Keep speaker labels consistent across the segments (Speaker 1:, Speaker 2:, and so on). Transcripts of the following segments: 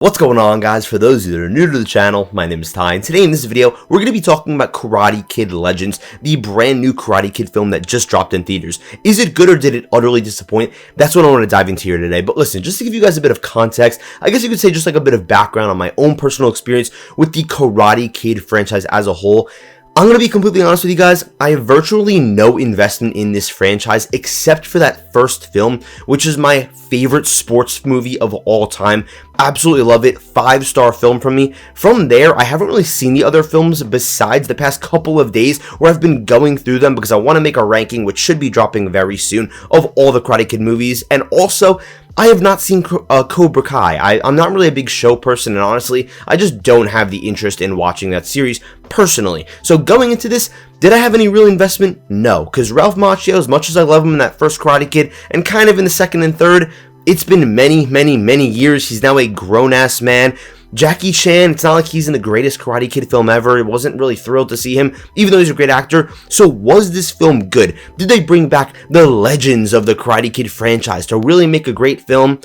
Speaker 1: What's going on, guys? For those of you that are new to the channel, my name is Ty, and today in this video, we're going to be talking about Karate Kid Legends, the brand new Karate Kid film that just dropped in theaters. Is it good or did it utterly disappoint? That's what I want to dive into here today. But listen, just to give you guys a bit of context, I guess you could say just like a bit of background on my own personal experience with the Karate Kid franchise as a whole. I'm going to be completely honest with you guys, I have virtually no investment in this franchise except for that first film, which is my favorite sports movie of all time. Absolutely love it. 5-star film from me. From there, I haven't really seen the other films besides the past couple of days where I've been going through them because I want to make a ranking, which should be dropping very soon, of all the Karate Kid movies. And also, I have not seen Cobra Kai. I'm not really a big show person, and honestly, I just don't have the interest in watching that series personally. So going into this, did I have any real investment? No, because Ralph Macchio, as much as I love him in that first Karate Kid, and kind of in the second and third, it's been many years. He's now a grown-ass man. Jackie Chan, it's not like he's in the greatest Karate Kid film ever. I wasn't really thrilled to see him, even though he's a great actor. So was this film good? Did they bring back the legends of the Karate Kid franchise to really make a great film?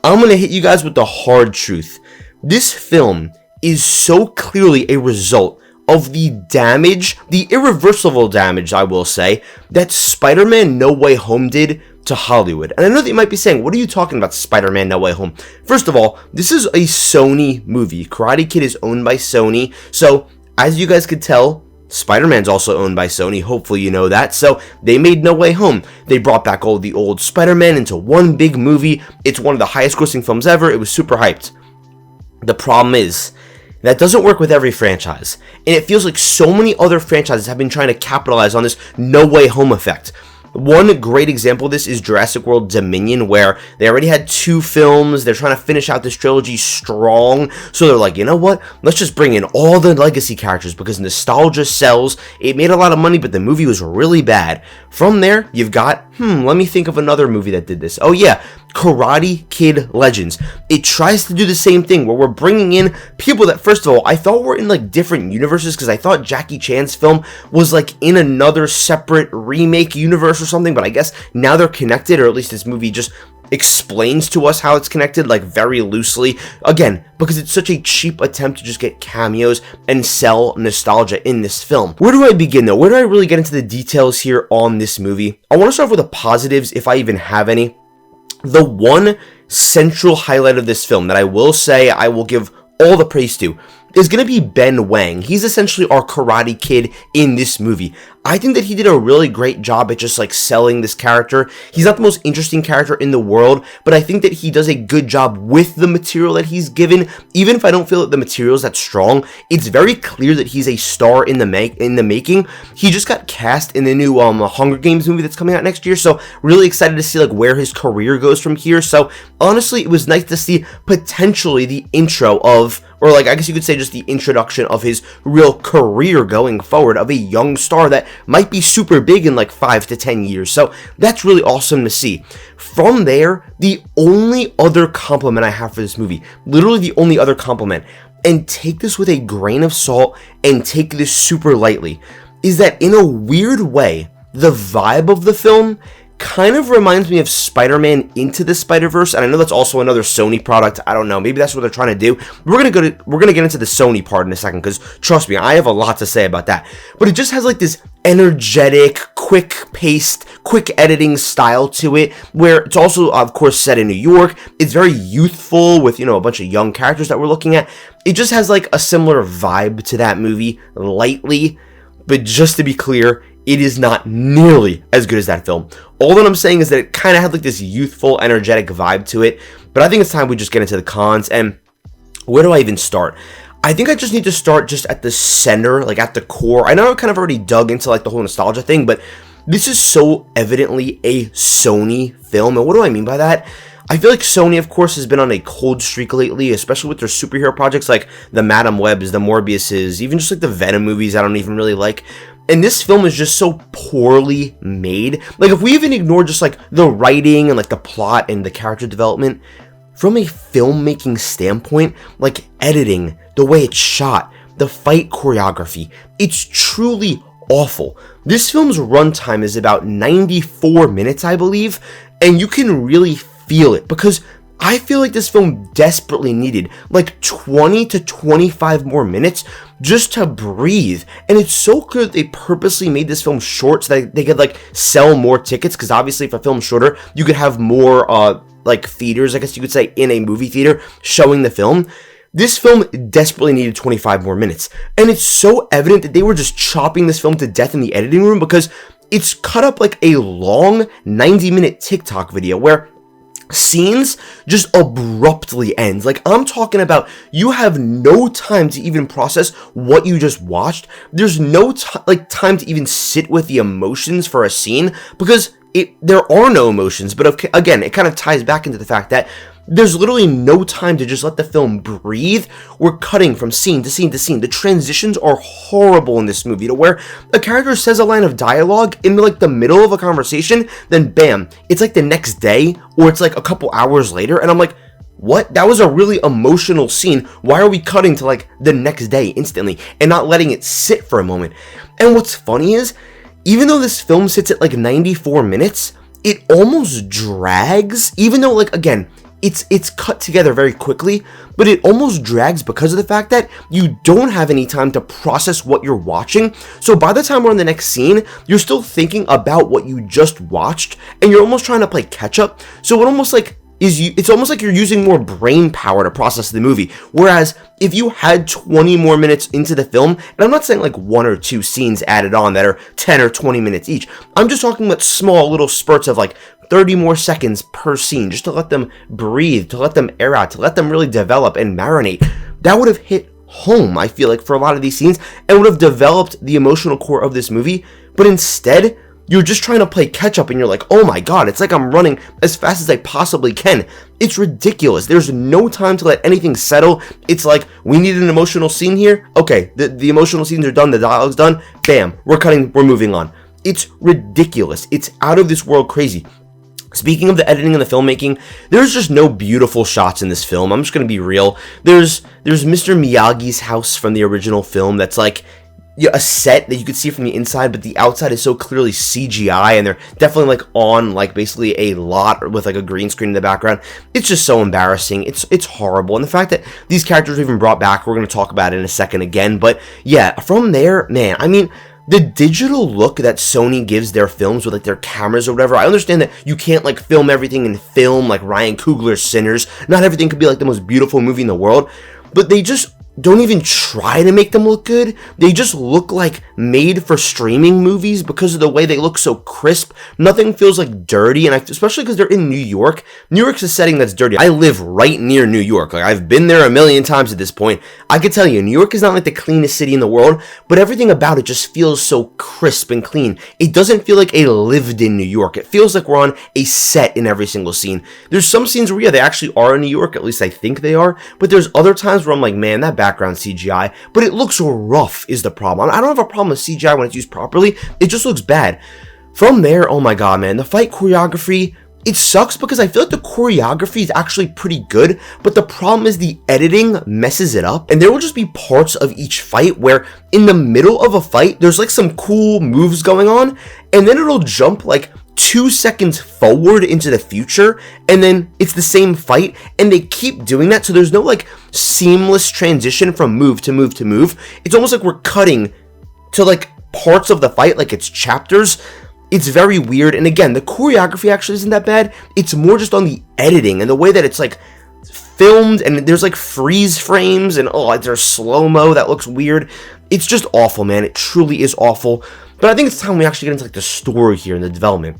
Speaker 1: I'm going to hit you guys with the hard truth. This film is so clearly a result of the damage, the irreversible damage, I will say, that Spider-Man No Way Home did to Hollywood. And I know that you might be saying, what are you talking about, Spider-Man No Way Home? First of all, this is a Sony movie. Karate Kid is owned by Sony. So, as you guys could tell, Spider-Man's also owned by Sony. Hopefully you know that. So, they made No Way Home. They brought back all the old Spider-Man into one big movie. It's one of the highest grossing films ever. It was super hyped. The problem is, that doesn't work with every franchise. And it feels like so many other franchises have been trying to capitalize on this No Way Home effect. One great example of this is Jurassic World Dominion, where they already had 2 films. They're trying to finish out this trilogy strong. So they're like, you know what? Let's just bring in all the legacy characters because nostalgia sells. It made a lot of money, but the movie was really bad. From there, you've got, let me think of another movie that did this. Oh yeah, Karate Kid Legends. It tries to do the same thing where we're bringing in people that, first of all, I thought were in like different universes because I thought Jackie Chan's film was like in another separate remake universe or something, but I guess now they're connected, or at least this movie just explains to us how it's connected, like very loosely, again, because it's such a cheap attempt to just get cameos and sell nostalgia in this film. Where do I begin though? Where do I really get into the details here on this movie? I want to start off with the positives, if I even have any. The one central highlight of this film that I will say I will give all the praise to is going to be Ben Wang. He's essentially our Karate Kid in this movie. I think that he did a really great job at just like selling this character. He's not the most interesting character in the world, but I think that he does a good job with the material that he's given. Even if I don't feel that the material is that strong, it's very clear that he's a star in the making. He just got cast in the new Hunger Games movie that's coming out next year, so really excited to see like where his career goes from here. So honestly, it was nice to see potentially the intro of, or like I guess you could say just the introduction of his real career going forward, of a young star that might be super big in like 5 to 10 years. So that's really awesome to see. From there, the only other compliment I have for this movie, literally the only other compliment, and take this with a grain of salt and take this super lightly, is that in a weird way, the vibe of the film kind of reminds me of Spider-Man Into the Spider-Verse, and I know that's also another Sony product. I don't know, maybe that's what they're trying to do. We're gonna get into the Sony part in a second, because trust me, I have a lot to say about that. But it just has like this energetic, quick-paced, quick editing style to it, where it's also, of course, set in New York. It's very youthful with, a bunch of young characters that we're looking at. It just has like a similar vibe to that movie, lightly, but just to be clear, it is not nearly as good as that film. All that I'm saying is that it kind of had like this youthful, energetic vibe to it. But I think it's time we just get into the cons. And where do I even start? I think I just need to start just at the center, like at the core. I know I kind of already dug into like the whole nostalgia thing, but this is so evidently a Sony film. And what do I mean by that? I feel like Sony, of course, has been on a cold streak lately, especially with their superhero projects like the Madam Webs, the Morbiuses, even just like the Venom movies I don't even really like. And this film is just so poorly made. Like, if we even ignore just like the writing and like the plot and the character development, from a filmmaking standpoint, like editing, the way it's shot, the fight choreography, it's truly awful. This film's runtime is about 94 minutes, I believe, and you can really feel it because I feel like this film desperately needed like 20 to 25 more minutes just to breathe. And it's so clear that they purposely made this film short so that they could like sell more tickets, because obviously if a film's shorter, you could have more like theaters, I guess you could say, in a movie theater showing the film. This film desperately needed 25 more minutes. And it's so evident that they were just chopping this film to death in the editing room, because it's cut up like a long 90-minute TikTok video where scenes just abruptly end. Like, I'm talking about, you have no time to even process what you just watched. There's no time to even sit with the emotions for a scene, because there are no emotions. But again, it kind of ties back into the fact that there's literally no time to just let the film breathe. We're cutting from scene to scene to scene. The transitions are horrible in this movie, to where a character says a line of dialogue in like the middle of a conversation, then bam, it's like the next day, or it's like a couple hours later, and I'm like, what? That was a really emotional scene. Why are we cutting to like the next day instantly and not letting it sit for a moment? And what's funny is, even though this film sits at like 94 minutes, it almost drags, even though, like, again, it's cut together very quickly, but it almost drags because of the fact that you don't have any time to process what you're watching. So by the time we're in the next scene, you're still thinking about what you just watched, and you're almost trying to play catch up. So it almost like it's almost like you're using more brain power to process the movie. Whereas if you had 20 more minutes into the film, and I'm not saying like one or two scenes added on that are 10 or 20 minutes each, I'm just talking about small little spurts of like 30 more seconds per scene, just to let them breathe, to let them air out, to let them really develop and marinate. That would have hit home, I feel like, for a lot of these scenes, and would have developed the emotional core of this movie. But instead, you're just trying to play catch up, and you're like, oh my god, it's like I'm running as fast as I possibly can. It's ridiculous. There's no time to let anything settle. It's like, we need an emotional scene here. Okay, the emotional scenes are done, the dialogue's done. Bam, we're cutting, we're moving on. It's ridiculous. It's out of this world crazy. Speaking of the editing and the filmmaking, there's just no beautiful shots in this film. I'm just going to be real. There's Mr. Miyagi's house from the original film that's like a set that you could see from the inside, but the outside is so clearly CGI, and they're definitely like on like basically a lot with like a green screen in the background. It's just so embarrassing. It's horrible. And the fact that these characters are even brought back, we're going to talk about it in a second again. But yeah, from there, man, I mean, the digital look that Sony gives their films with like their cameras or whatever, I understand that you can't like film everything in film like Ryan Coogler's Sinners. Not everything could be like the most beautiful movie in the world, but they just don't even try to make them look good. They just look like made for streaming movies because of the way they look so crisp. Nothing feels like dirty, and especially because they're in New York. New York's a setting that's dirty. I live right near New York. Like, I've been there a million times at this point. I could tell you, New York is not like the cleanest city in the world, but everything about it just feels so crisp and clean. It doesn't feel like a lived-in New York. It feels like we're on a set in every single scene. There's some scenes where, yeah, they actually are in New York, at least I think they are, but there's other times where I'm like, man, that background CGI, but it looks rough is the problem. I don't have a problem with CGI when it's used properly. It just looks bad. From there, oh my god, man, the fight choreography, it sucks because I feel like the choreography is actually pretty good, but the problem is the editing messes it up, and there will just be parts of each fight where in the middle of a fight, there's like some cool moves going on, and then it'll jump like 2 seconds forward into the future, and then it's the same fight, and they keep doing that, so there's no like seamless transition from move to move to move. It's almost like we're cutting to like parts of the fight, like it's chapters. It's very weird, and again, the choreography actually isn't that bad. It's more just on the editing and the way that it's like filmed, and there's like freeze frames, and oh, there's slow-mo that looks weird. It's just awful, man. It truly is awful. But I think it's time we actually get into like the story here and the development.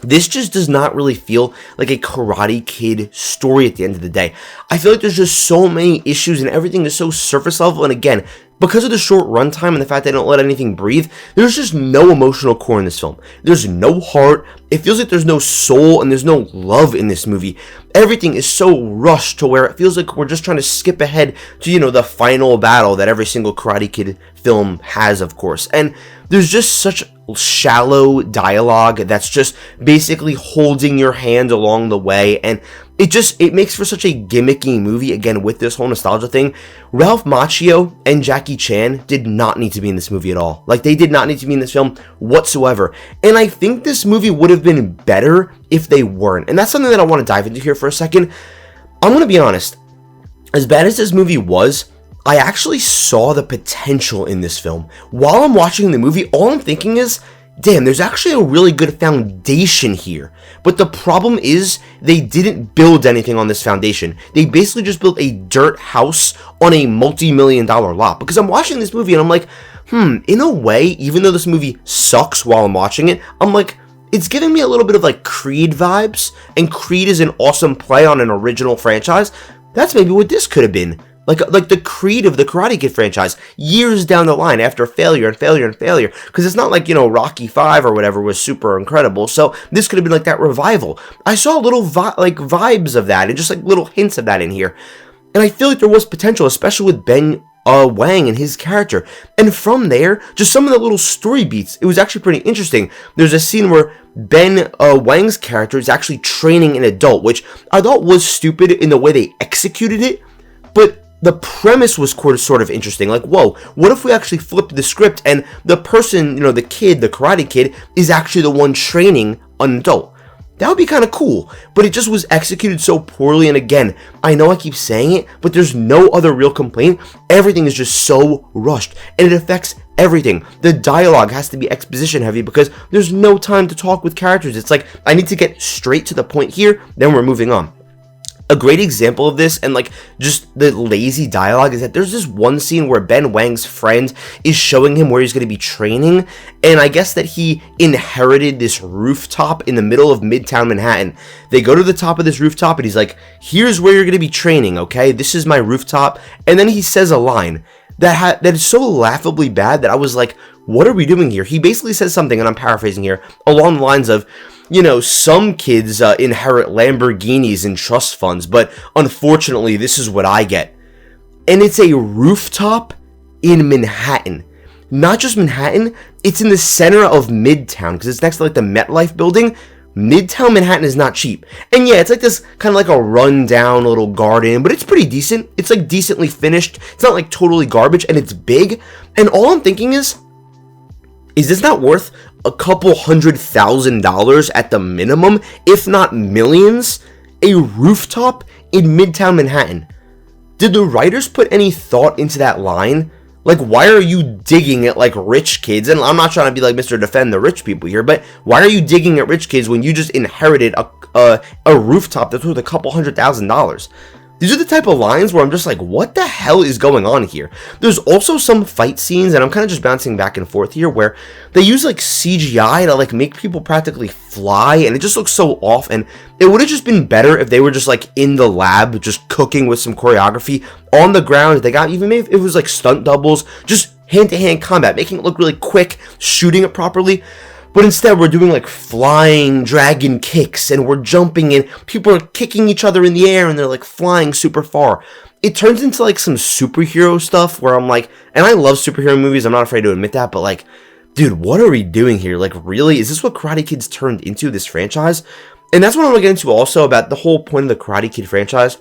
Speaker 1: This just does not really feel like a Karate Kid story at the end of the day. I feel like there's just so many issues and everything is so surface level, and again, because of the short runtime and the fact they don't let anything breathe, there's just no emotional core in this film. There's no heart. It feels like there's no soul and there's no love in this movie. Everything is so rushed to where it feels like we're just trying to skip ahead to, you know, the final battle that every single Karate Kid film has, of course. And there's just such shallow dialogue that's just basically holding your hand along the way, and it makes for such a gimmicky movie, again, with this whole nostalgia thing. Ralph Macchio and Jackie Chan did not need to be in this movie at all. Like, they did not need to be in this film whatsoever. And I think this movie would have been better if they weren't. And that's something that I want to dive into here for a second. I'm gonna be honest, as bad as this movie was, I actually saw the potential in this film. While I'm watching the movie, all I'm thinking is, damn, there's actually a really good foundation here. But the problem is, they didn't build anything on this foundation. They basically just built a dirt house on a multi-million-dollar lot. Because I'm watching this movie and I'm like, in a way, even though this movie sucks while I'm watching it, I'm like, it's giving me a little bit of like Creed vibes, and Creed is an awesome play on an original franchise. That's maybe what this could have been. Like the Creed of the Karate Kid franchise, years down the line after failure and failure and failure. Because it's not like, Rocky 5 or whatever was super incredible. So this could have been like that revival. I saw little vibes of that and just like little hints of that in here. And I feel like there was potential, especially with Ben Wang and his character. And from there, just some of the little story beats, it was actually pretty interesting. There's a scene where Ben Wang's character is actually training an adult, which I thought was stupid in the way they executed it. But the premise was sort of interesting. Like, whoa, what if we actually flipped the script and the person, the kid, the Karate Kid, is actually the one training an adult? That would be kind of cool, but it just was executed so poorly. And again, I know I keep saying it, but there's no other real complaint. Everything is just so rushed, and it affects everything. The dialogue has to be exposition heavy because there's no time to talk with characters. It's like, I need to get straight to the point here, then we're moving on. A great example of this, and like just the lazy dialogue, is that there's this one scene where Ben Wang's friend is showing him where he's going to be training, and I guess that he inherited this rooftop in the middle of Midtown Manhattan. They go to the top of this rooftop and he's like, here's where you're going to be training, okay? This is my rooftop. And then he says a line that is so laughably bad that I was like, what are we doing here? He basically says something, and I'm paraphrasing here, along the lines of, some kids inherit Lamborghinis and trust funds, but unfortunately, this is what I get. And it's a rooftop in Manhattan. Not just Manhattan, it's in the center of Midtown, because it's next to like the MetLife building. Midtown Manhattan is not cheap. And yeah, it's like this kind of like a rundown little garden, but it's pretty decent. It's like decently finished. It's not like totally garbage, and it's big. And all I'm thinking is this not worth a couple $100,000 at the minimum, if not millions? A rooftop in Midtown Manhattan. Did the writers put any thought into that line? Like, why are you digging at like rich kids? And I'm not trying to be like Mr. Defend the rich people here, but why are you digging at rich kids when you just inherited a rooftop that's worth a couple $100,000? These are the type of lines where I'm just like, what the hell is going on here? There's also some fight scenes, and I'm kind of just bouncing back and forth here, where they use like CGI to like make people practically fly, and it just looks so off. And it would have just been better if they were just like in the lab, just cooking with some choreography on the ground. They got, even maybe if it was like stunt doubles, just hand-to-hand combat, making it look really quick, shooting it properly. But instead, we're doing like flying dragon kicks, and we're jumping, and people are kicking each other in the air, and they're like flying super far. It turns into like some superhero stuff where I'm like, and I love superhero movies, I'm not afraid to admit that, but like, dude, what are we doing here? Like, really? Is this what Karate Kid's turned into, this franchise? And that's what I want to get into also about the whole point of the Karate Kid franchise.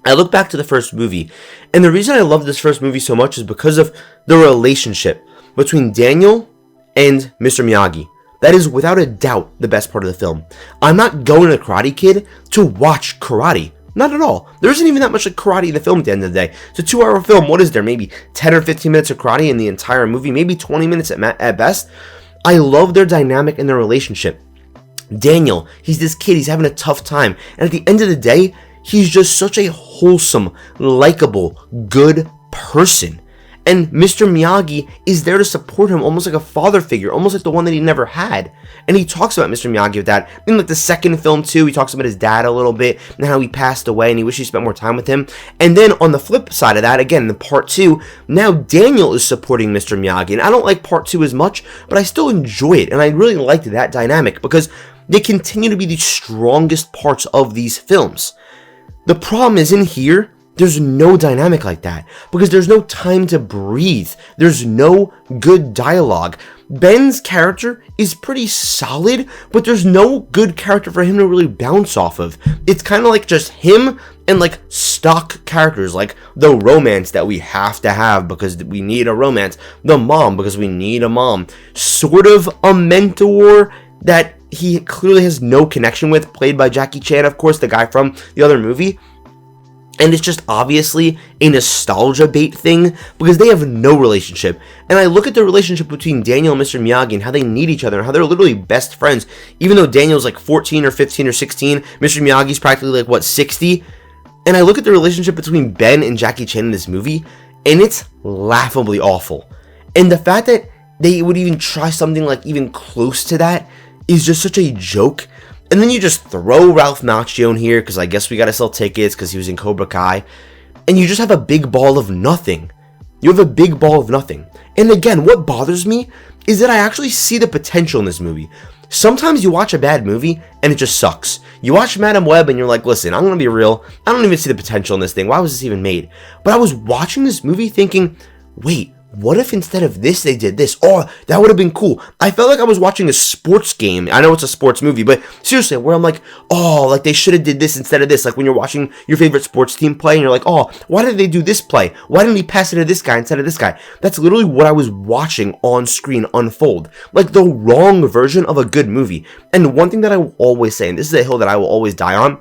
Speaker 1: I look back to the first movie, and the reason I love this first movie so much is because of the relationship between Daniel and Mr. Miyagi. That is without a doubt the best part of the film. I'm not going to Karate Kid to watch karate. Not at all. There isn't even that much like karate in the film at the end of the day. It's a 2-hour film. What is there? Maybe 10 or 15 minutes of karate in the entire movie. Maybe 20 minutes at best. I love their dynamic and their relationship. Daniel, he's this kid. He's having a tough time. And at the end of the day, he's just such a wholesome, likable, good person. And Mr. Miyagi is there to support him, almost like a father figure, almost like the one that he never had. And he talks about Mr. Miyagi with that. In like the second film too, he talks about his dad a little bit, and how he passed away, and he wished he spent more time with him. And then on the flip side of that, again, in part 2, now Daniel is supporting Mr. Miyagi. And I don't like part 2 as much, but I still enjoy it. And I really liked that dynamic, because they continue to be the strongest parts of these films. The problem is in here, there's no dynamic like that, because there's no time to breathe. There's no good dialogue. Ben's character is pretty solid, but there's no good character for him to really bounce off of. It's kind of like just him and like stock characters, like the romance that we have to have because we need a romance, the mom because we need a mom, sort of a mentor that he clearly has no connection with, played by Jackie Chan, of course, the guy from the other movie. And it's just obviously a nostalgia bait thing because they have no relationship. And I look at the relationship between Daniel and Mr. Miyagi and how they need each other and how they're literally best friends. Even though Daniel's like 14 or 15 or 16, Mr. Miyagi's practically like, 60? And I look at the relationship between Ben and Jackie Chan in this movie, and it's laughably awful. And the fact that they would even try something like even close to that is just such a joke. And then you just throw Ralph Macchio in here, because I guess we gotta sell tickets because he was in Cobra Kai. And you just have a big ball of nothing. You have a big ball of nothing. And again, what bothers me is that I actually see the potential in this movie. Sometimes you watch a bad movie and it just sucks. You watch Madam Web and you're like, listen, I'm gonna be real. I don't even see the potential in this thing. Why was this even made? But I was watching this movie thinking, wait, what if instead of this, they did this? Oh, that would have been cool. I felt like I was watching a sports game. I know it's a sports movie, but seriously, where I'm like, oh, like they should have did this instead of this. Like when you're watching your favorite sports team play and you're like, oh, why did they do this play? Why didn't he pass it to this guy instead of this guy? That's literally what I was watching on screen unfold. Like the wrong version of a good movie. And one thing that I will always say, and this is a hill that I will always die on,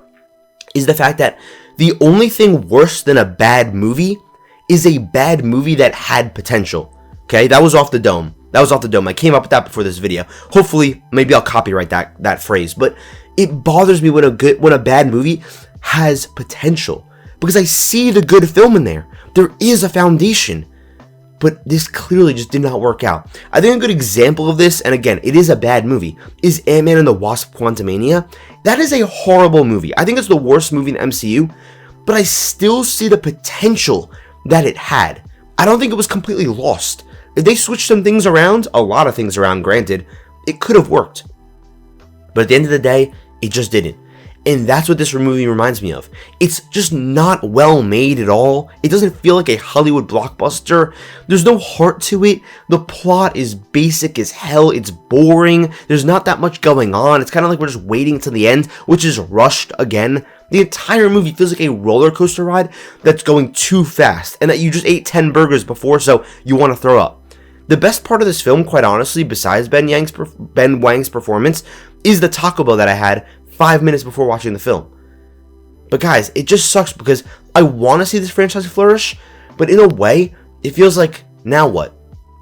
Speaker 1: is the fact that the only thing worse than a bad movie is a bad movie that had potential. Okay, that was off the dome. I came up with that before this video. Hopefully, maybe I'll copyright that phrase. But it bothers me when a bad movie has potential, because I see the good film in there. There is a foundation, but this clearly just did not work out. I think a good example of this, and again, it is a bad movie, is Ant-Man and the Wasp: Quantumania. That is a horrible movie. I think it's the worst movie in the MCU, but I still see the potential that it had. I don't think it was completely lost. If they switched some things around, a lot of things around, granted, it could have worked. But at the end of the day, it just didn't. And that's what this movie reminds me of. It's just not well made at all. It doesn't feel like a Hollywood blockbuster. There's no heart to it. The plot is basic as hell. It's boring. There's not that much going on. It's kind of like we're just waiting to the end, which is rushed again. The entire movie feels like a roller coaster ride that's going too fast, and that you just ate 10 burgers before, so you want to throw up. The best part of this film, quite honestly, besides Ben Wang's performance, is the Taco Bell that I had 5 minutes before watching the film. But guys, it just sucks because I want to see this franchise flourish, but in a way, it feels like, now what?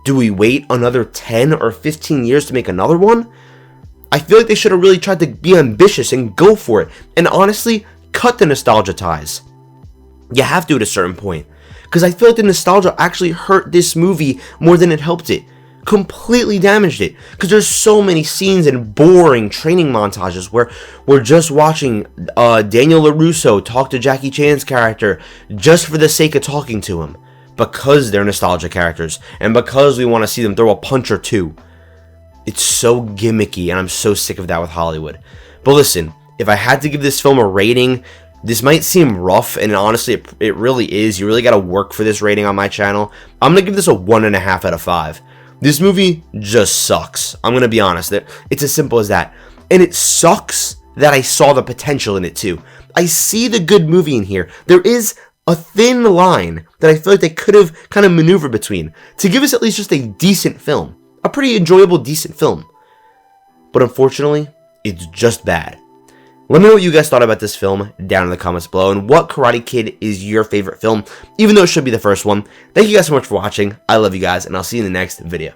Speaker 1: Do we wait another 10 or 15 years to make another one? I feel like they should have really tried to be ambitious and go for it, and honestly, cut the nostalgia ties. You have to at a certain point, because I feel like the nostalgia actually hurt this movie more than it helped it. Completely damaged it, because there's so many scenes and boring training montages where we're just watching Daniel LaRusso talk to Jackie Chan's character just for the sake of talking to him, because they're nostalgia characters and because we want to see them throw a punch or two. It's so gimmicky, and I'm so sick of that with Hollywood. But listen, if I had to give this film a rating, this might seem rough, and honestly, it really is. You really got to work for this rating on my channel. I'm going to give this a 1.5 out of 5. This movie just sucks. I'm going to be honest. It's as simple as that. And it sucks that I saw the potential in it too. I see the good movie in here. There is a thin line that I feel like they could have kind of maneuvered between to give us at least just a decent film. A pretty enjoyable, decent film. But unfortunately, it's just bad. Let me know what you guys thought about this film down in the comments below, and what Karate Kid is your favorite film, even though it should be the first one. Thank you guys so much for watching. I love you guys, and I'll see you in the next video.